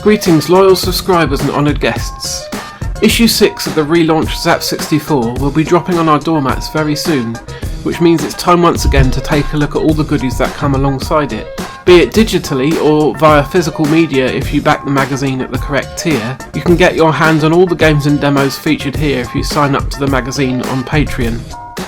Greetings loyal subscribers and honoured guests. Issue 6 of the relaunched Zzap 64 will be dropping on our doormats very soon, which means it's time once again to take a look at all the goodies that come alongside it. Be it digitally or via physical media if you back the magazine at the correct tier, you can get your hands on all the games and demos featured here if you sign up to the magazine on Patreon.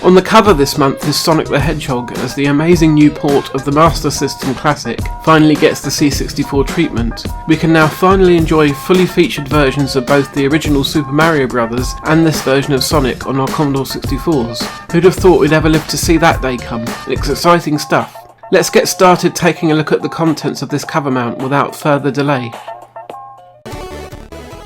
On the cover this month is Sonic the Hedgehog, as the amazing new port of the Master System Classic finally gets the C64 treatment. We can now finally enjoy fully featured versions of both the original Super Mario Bros. And this version of Sonic on our Commodore 64s. Who'd have thought we'd ever live to see that day come? It's exciting stuff. Let's get started taking a look at the contents of this cover mount without further delay.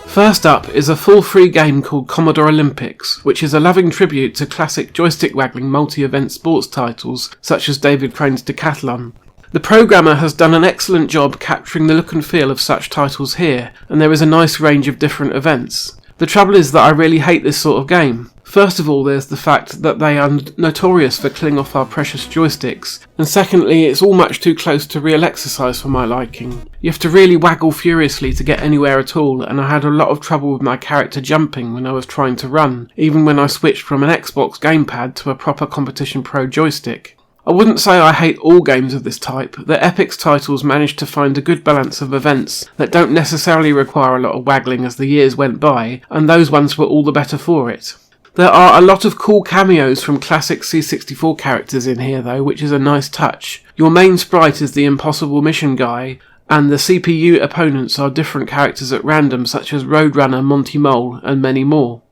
First up is a full free game called Commodore Olympics, which is a loving tribute to classic joystick waggling multi-event sports titles such as David Crane's Decathlon. The programmer has done an excellent job capturing the look and feel of such titles here, and there is a nice range of different events. The trouble is that I really hate this sort of game. First of all, there's the fact that they are notorious for killing off our precious joysticks, and secondly, it's all much too close to real exercise for my liking. You have to really waggle furiously to get anywhere at all, and I had a lot of trouble with my character jumping when I was trying to run, even when I switched from an Xbox gamepad to a proper Competition Pro joystick. I wouldn't say I hate all games of this type. The Epix titles managed to find a good balance of events that don't necessarily require a lot of waggling as the years went by, and those ones were all the better for it. There are a lot of cool cameos from classic C64 characters in here though, which is a nice touch. Your main sprite is the Impossible Mission guy, and the CPU opponents are different characters at random such as Roadrunner, Monty Mole, and many more.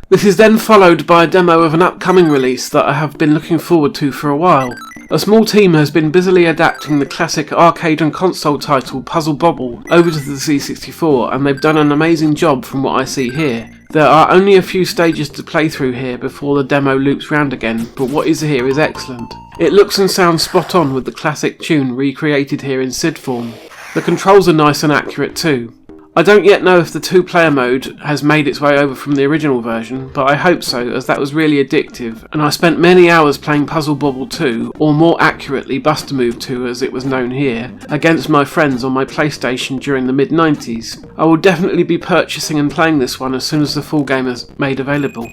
This is then followed by a demo of an upcoming release that I have been looking forward to for a while. A small team has been busily adapting the classic arcade and console title Puzzle Bobble over to the C64, and they've done an amazing job from what I see here. There are only a few stages to play through here before the demo loops round again, but what is here is excellent. It looks and sounds spot on with the classic tune recreated here in SID form. The controls are nice and accurate too. I don't yet know if the two-player mode has made its way over from the original version, but I hope so, as that was really addictive, and I spent many hours playing Puzzle Bobble 2, or more accurately Buster Move 2 as it was known here, against my friends on my PlayStation during the mid-90s. I will definitely be purchasing and playing this one as soon as the full game is made available.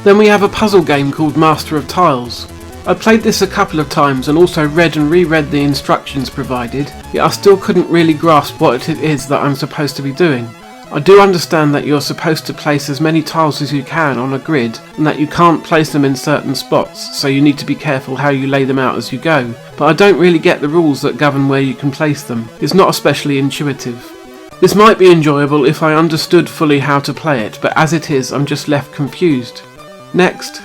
Then we have a puzzle game called Master of Tiles. I played this a couple of times and also read and reread the instructions provided, yet I still couldn't really grasp what it is that I'm supposed to be doing. I do understand that you're supposed to place as many tiles as you can on a grid, and that you can't place them in certain spots, so you need to be careful how you lay them out as you go, but I don't really get the rules that govern where you can place them. It's not especially intuitive. This might be enjoyable if I understood fully how to play it, but as it is, I'm just left confused. Next.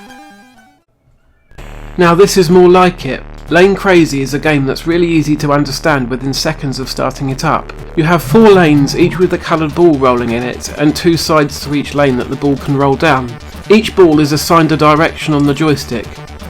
Now this is more like it. Lane Crazy is a game that's really easy to understand within seconds of starting it up. You have 4 lanes, each with a coloured ball rolling in it, and 2 sides to each lane that the ball can roll down. Each ball is assigned a direction on the joystick.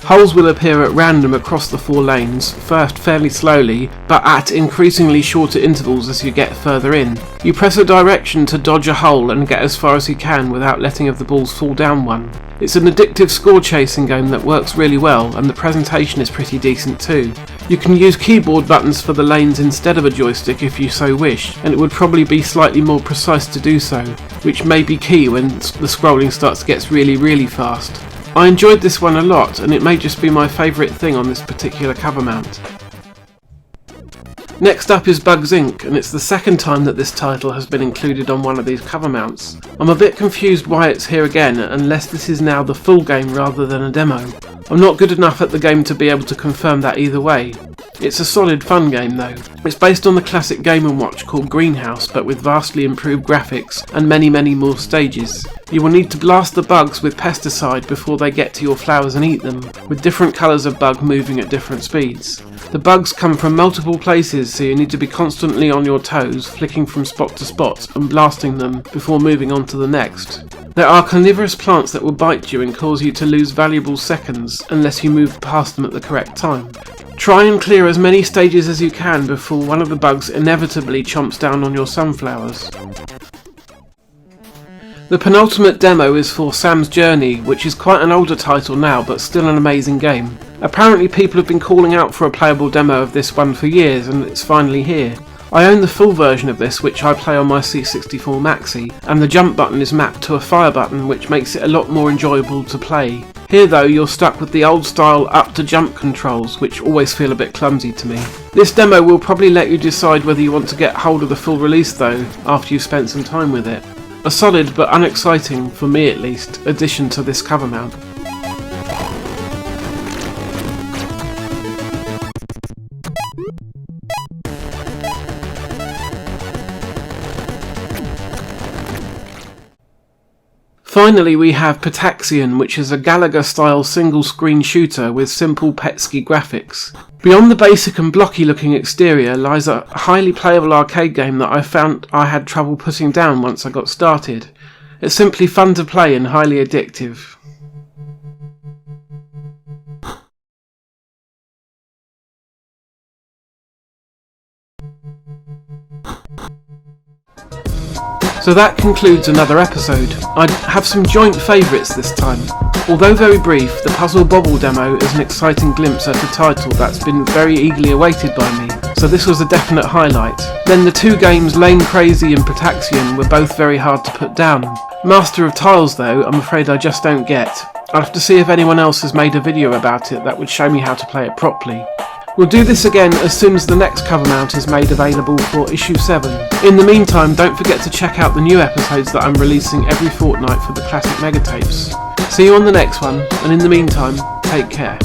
Holes will appear at random across the 4 lanes, first fairly slowly, but at increasingly shorter intervals as you get further in. You press a direction to dodge a hole and get as far as you can without letting of the balls fall down one. It's an addictive score chasing game that works really well, and the presentation is pretty decent too. You can use keyboard buttons for the lanes instead of a joystick if you so wish, and it would probably be slightly more precise to do so, which may be key when the scrolling starts to get really fast. I enjoyed this one a lot, and it may just be my favourite thing on this particular cover mount. Next up is Bugs Inc, and it's the second time that this title has been included on one of these cover mounts. I'm a bit confused why it's here again, unless this is now the full game rather than a demo. I'm not good enough at the game to be able to confirm that either way. It's a solid fun game though. It's based on the classic Game & Watch called Greenhouse, but with vastly improved graphics and many more stages. You will need to blast the bugs with pesticide before they get to your flowers and eat them, with different colours of bug moving at different speeds. The bugs come from multiple places, so you need to be constantly on your toes, flicking from spot to spot and blasting them before moving on to the next. There are carnivorous plants that will bite you and cause you to lose valuable seconds unless you move past them at the correct time. Try and clear as many stages as you can before one of the bugs inevitably chomps down on your sunflowers. The penultimate demo is for Sam's Journey, which is quite an older title now, but still an amazing game. Apparently people have been calling out for a playable demo of this one for years, and it's finally here. I own the full version of this, which I play on my C64 Maxi, and the jump button is mapped to a fire button, which makes it a lot more enjoyable to play. Here though, you're stuck with the old style up to jump controls, which always feel a bit clumsy to me. This demo will probably let you decide whether you want to get hold of the full release though, after you've spent some time with it. A solid, but unexciting, for me at least, addition to this cover mount. Finally we have Pataxion, which is a Galaga-style single-screen shooter with simple Petsky graphics. Beyond the basic and blocky-looking exterior lies a highly playable arcade game that I found I had trouble putting down once I got started. It's simply fun to play and highly addictive. So that concludes another episode. I have some joint favourites this time. Although very brief, the Puzzle Bobble demo is an exciting glimpse at a title that's been very eagerly awaited by me, so this was a definite highlight. Then the two games Lane Crazy and Pataxion were both very hard to put down. Master of Tiles though, I'm afraid I just don't get. I'll have to see if anyone else has made a video about it that would show me how to play it properly. We'll do this again as soon as the next cover mount is made available for issue 7. In the meantime, don't forget to check out the new episodes that I'm releasing every fortnight for the classic Mega Tapes. See you on the next one, and in the meantime, take care.